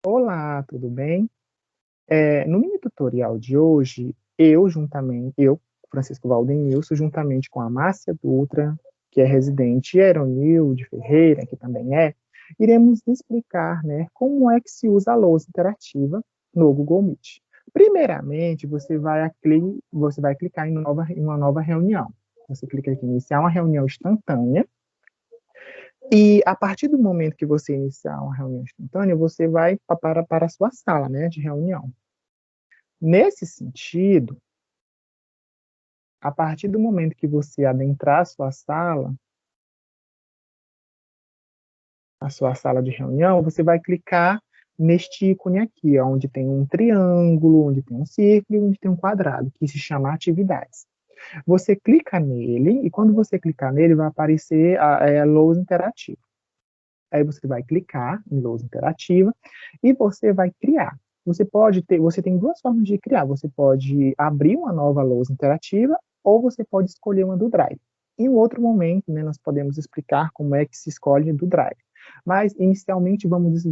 Olá, tudo bem? No mini tutorial de hoje, Francisco Valdenilson, juntamente com a Márcia Dutra, que é residente, e Eronil de Ferreira, que também iremos explicar, né, como é que se usa a lousa interativa no Google Meet. Primeiramente, você vai clicar em uma nova reunião. Você clica aqui em iniciar uma reunião instantânea, e a partir do momento que você iniciar uma reunião instantânea, você vai para a sua sala, né, de reunião. Nesse sentido, a partir do momento que você adentrar a sua sala de reunião, você vai clicar neste ícone aqui, onde tem um triângulo, onde tem um círculo e onde tem um quadrado, que se chama atividades. Você clica nele, e quando você clicar nele, vai aparecer a lousa interativa. Aí você vai clicar em lousa interativa e você vai criar. Você tem duas formas de criar. Você pode abrir uma nova lousa interativa ou você pode escolher uma do Drive. Em um outro momento, né, nós podemos explicar como é que se escolhe do Drive. Mas, inicialmente, vamos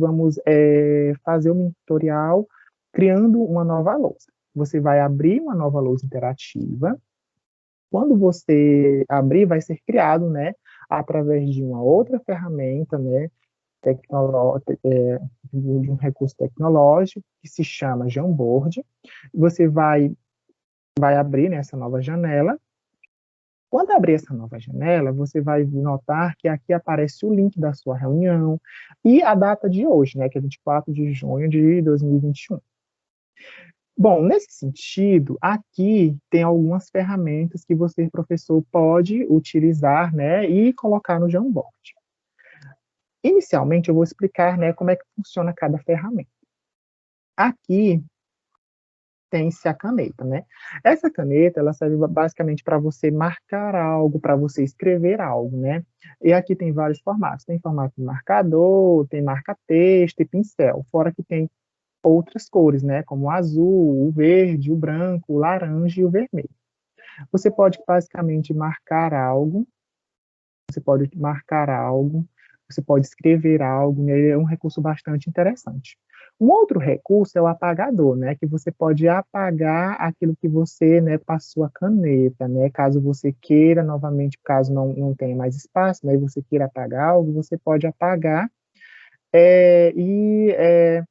fazer um tutorial criando uma nova lousa. Você vai abrir uma nova lousa interativa. Quando você abrir, vai ser criado, né, através de uma outra ferramenta, né, de um recurso tecnológico que se chama Jamboard. Você vai abrir nessa nova janela. Quando abrir essa nova janela, você vai notar que aqui aparece o link da sua reunião e a data de hoje, né, que é 24 de junho de 2021. Bom, nesse sentido, aqui tem algumas ferramentas que você, professor, pode utilizar, né, e colocar no Jamboard. Inicialmente, eu vou explicar, né, como é que funciona cada ferramenta. Aqui tem-se a caneta, né? Essa caneta, ela serve basicamente para você marcar algo, para você escrever algo, né? E aqui tem vários formatos. Tem formato de marcador, tem marca-texto e pincel. Fora que tem outras cores, né? Como o azul, o verde, o branco, o laranja e o vermelho. Você pode basicamente marcar algo, você pode marcar algo, você pode escrever algo, né? É um recurso bastante interessante. Um outro recurso é o apagador, né, que você pode apagar aquilo que você, né, passou a caneta, né, caso você queira novamente, caso não tenha mais espaço, né, e você queira apagar algo, você pode apagar é, e é,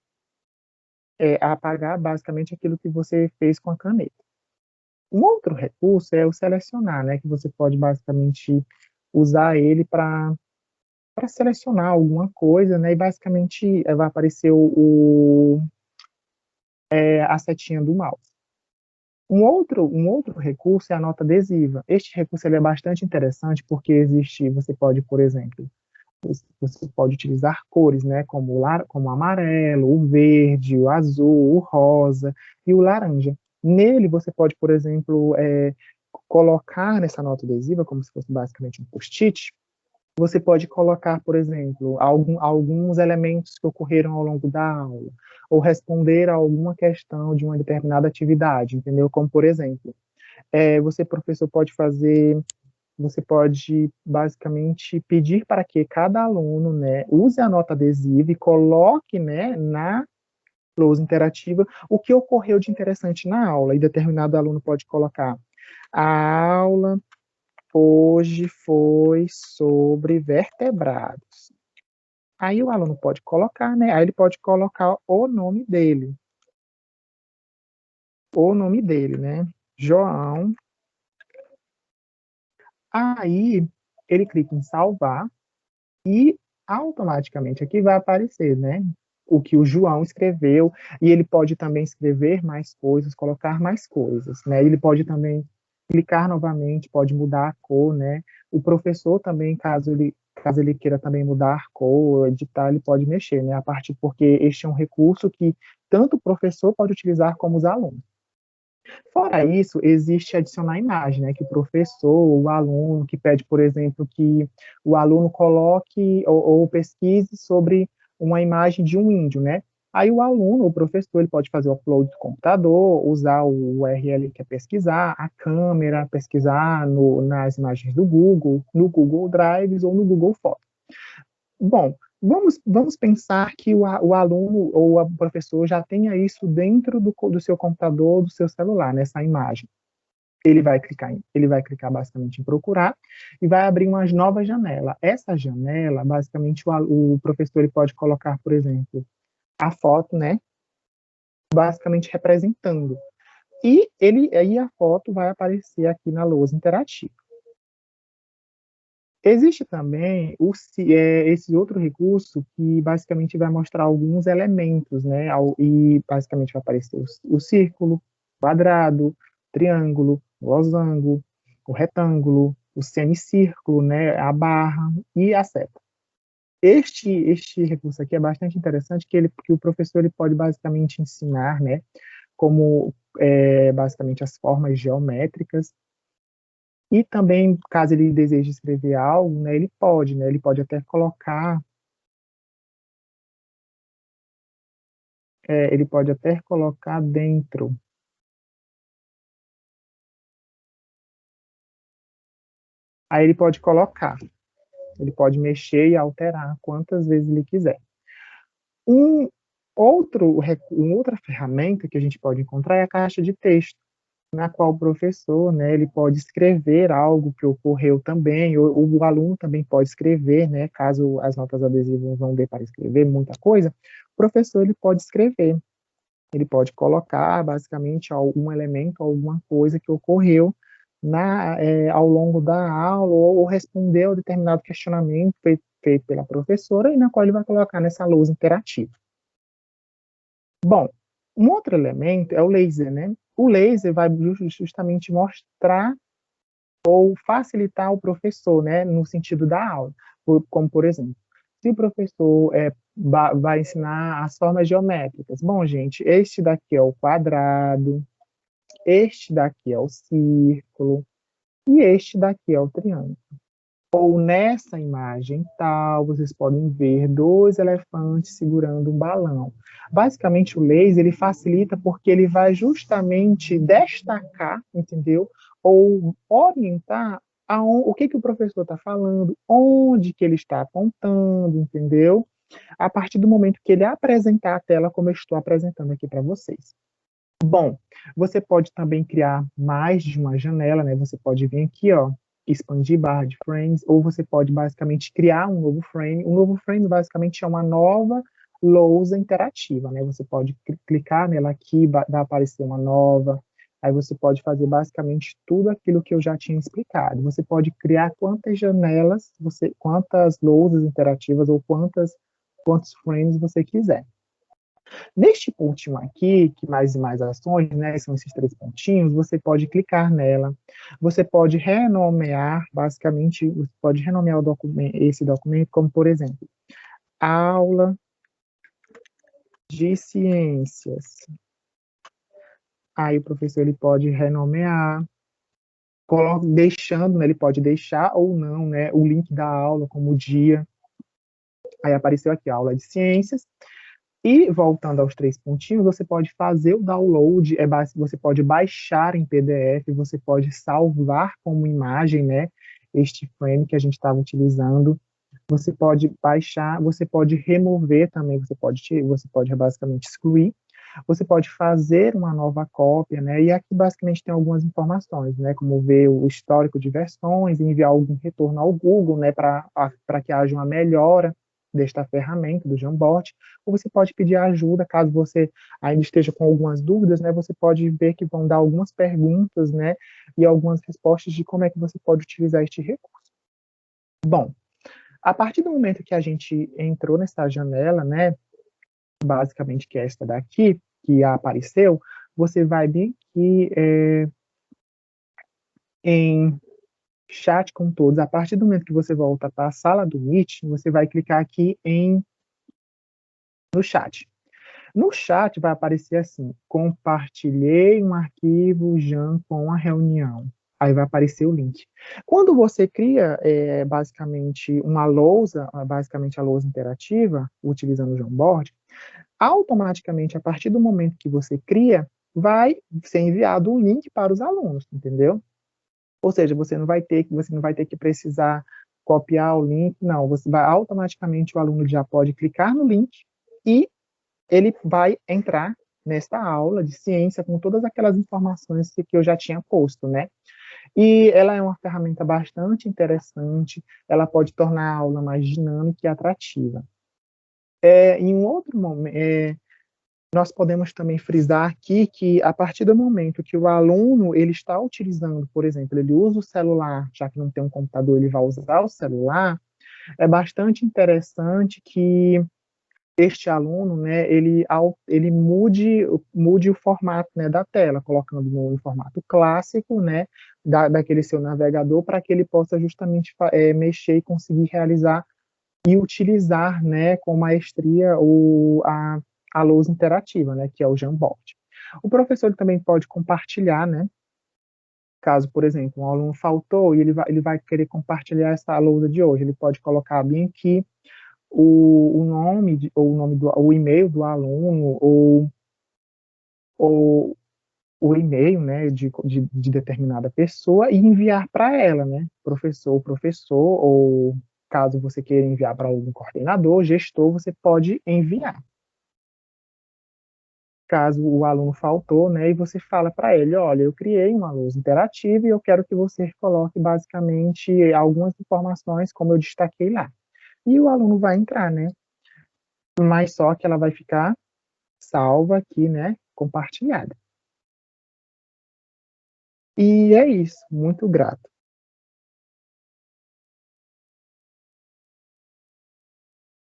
apagar basicamente aquilo que você fez com a caneta. Um outro recurso é o selecionar, né, que você pode basicamente usar ele para selecionar alguma coisa, né, e basicamente vai aparecer a setinha do mouse. Um outro recurso é a nota adesiva. Este recurso ele é bastante interessante porque você pode, por exemplo, você pode utilizar cores, né, como o amarelo, o verde, o azul, o rosa e o laranja. Nele você pode, por exemplo, colocar nessa nota adesiva, como se fosse basicamente um post-it, você pode colocar, por exemplo, alguns elementos que ocorreram ao longo da aula, ou responder a alguma questão de uma determinada atividade, entendeu? Como, por exemplo, você, professor, você pode basicamente pedir para que cada aluno, né, use a nota adesiva e coloque, né, na lousa interativa o que ocorreu de interessante na aula, e determinado aluno pode colocar a aula hoje foi sobre vertebrados. Aí o aluno pode colocar, né? Aí ele pode colocar o nome dele, né? João. Aí ele clica em salvar e automaticamente aqui vai aparecer, né? O que o João escreveu, e ele pode também escrever mais coisas, colocar mais coisas, né? Ele pode também clicar novamente, pode mudar a cor, né? O professor também, caso ele queira também mudar a cor, editar, ele pode mexer, né? A partir porque este é um recurso que tanto o professor pode utilizar como os alunos. Fora isso, existe adicionar imagem, né, que o professor, o aluno, que pede, por exemplo, que o aluno coloque ou pesquise sobre uma imagem de um índio, né? Aí o aluno, o professor, ele pode fazer o upload do computador, usar o URL que quer pesquisar, a câmera, pesquisar nas imagens do Google, no Google Drive ou no Google Fotos. Bom, Vamos pensar que o aluno ou o professor já tenha isso dentro do seu computador, do seu celular, nessa imagem. Ele vai clicar basicamente em procurar e vai abrir uma nova janela. Essa janela, basicamente, o professor ele pode colocar, por exemplo, a foto, né, basicamente representando. E aí a foto vai aparecer aqui na lousa interativa. Existe também esse outro recurso que basicamente vai mostrar alguns elementos, né? E basicamente vai aparecer o círculo, quadrado, triângulo, losango, o retângulo, o semicírculo, né? A barra e a seta. Este recurso aqui é bastante interessante, que o professor ele pode basicamente ensinar, né? Como basicamente as formas geométricas. E também, caso ele deseje escrever algo, né, ele pode até colocar, ele pode até colocar dentro. Aí ele pode mexer e alterar quantas vezes ele quiser. Um uma outra ferramenta que a gente pode encontrar é a caixa de texto, na qual o professor, né, ele pode escrever algo que ocorreu também, ou o aluno também pode escrever, né, caso as notas adesivas não dê para escrever muita coisa, o professor ele pode escrever, ele pode colocar basicamente algum elemento, alguma coisa que ocorreu ao longo da aula, ou responder a determinado questionamento feito pela professora, e na qual ele vai colocar nessa lousa interativa. Bom, um outro elemento é o laser, né? O laser vai justamente mostrar ou facilitar o professor, né, no sentido da aula. Como, por exemplo, se o professor vai ensinar as formas geométricas. Bom, gente, este daqui é o quadrado, este daqui é o círculo e este daqui é o triângulo. Ou nessa imagem tal, vocês podem ver dois elefantes segurando um balão. Basicamente, o laser ele facilita porque ele vai justamente destacar, entendeu? Ou orientar o que o professor está falando, onde que ele está apontando, entendeu? A partir do momento que ele apresentar a tela, como eu estou apresentando aqui para vocês. Bom, você pode também criar mais de uma janela, né? Você pode vir aqui, ó, expandir barra de frames, ou você pode basicamente criar um novo frame. Um novo frame basicamente é uma nova lousa interativa, né? Você pode clicar nela aqui, vai aparecer uma nova. Aí você pode fazer basicamente tudo aquilo que eu já tinha explicado. Você pode criar quantas janelas, quantas lousas interativas ou quantos frames você quiser. Neste pontinho aqui, que mais e mais ações, né, são esses três pontinhos, você pode clicar nela, você pode renomear, basicamente, você pode renomear esse documento como, por exemplo, aula de ciências. Aí o professor ele pode renomear, deixando, né, ele pode deixar ou não, né, o link da aula como dia. Aí apareceu aqui, aula de ciências. E voltando aos três pontinhos, você pode fazer o download, você pode baixar em PDF, você pode salvar como imagem, né, este frame que a gente estava utilizando. Você pode baixar, você pode remover também, você pode basicamente excluir. Você pode fazer uma nova cópia, né? E aqui basicamente tem algumas informações, né? Como ver o histórico de versões, enviar algum retorno ao Google, né? Para que haja uma melhora desta ferramenta do Jamboard, ou você pode pedir ajuda, caso você ainda esteja com algumas dúvidas, né? Você pode ver que vão dar algumas perguntas, né? E algumas respostas de como é que você pode utilizar este recurso. Bom, a partir do momento que a gente entrou nessa janela, né? Basicamente que é esta daqui, que apareceu, você vai vir aqui em chat com todos. A partir do momento que você volta para a sala do Meet, você vai clicar aqui no chat. No chat vai aparecer assim, compartilhei um arquivo Jan com a reunião. Aí vai aparecer o link. Quando você cria, basicamente, uma lousa, basicamente a lousa interativa, utilizando o Jamboard, automaticamente, a partir do momento que você cria, vai ser enviado um link para os alunos, entendeu? Ou seja, você não vai ter que precisar copiar o link, não, você vai automaticamente, o aluno já pode clicar no link e ele vai entrar nesta aula de ciência com todas aquelas informações que eu já tinha posto, né? E ela é uma ferramenta bastante interessante, ela pode tornar a aula mais dinâmica e atrativa. Em um outro momento, nós podemos também frisar aqui que, a partir do momento que o aluno ele está utilizando, por exemplo, ele usa o celular, já que não tem um computador, ele vai usar o celular, é bastante interessante que este aluno, né, ele mude o formato, né, da tela, colocando no formato clássico, né, daquele seu navegador, para que ele possa justamente mexer e conseguir realizar e utilizar, né, com maestria a lousa interativa, né, que é o Jamboard. O professor ele também pode compartilhar, né, caso, por exemplo, um aluno faltou e ele vai querer compartilhar essa lousa de hoje, ele pode colocar bem aqui o nome, ou o e-mail do aluno, ou o e-mail, né, de determinada pessoa e enviar para ela, né, professor, ou caso você queira enviar para algum coordenador, gestor, você pode enviar. Caso o aluno faltou, né, e você fala para ele, olha, eu criei uma lousa interativa e eu quero que você coloque basicamente algumas informações como eu destaquei lá. E o aluno vai entrar, né, mas só que ela vai ficar salva aqui, né, compartilhada. E é isso, muito grato.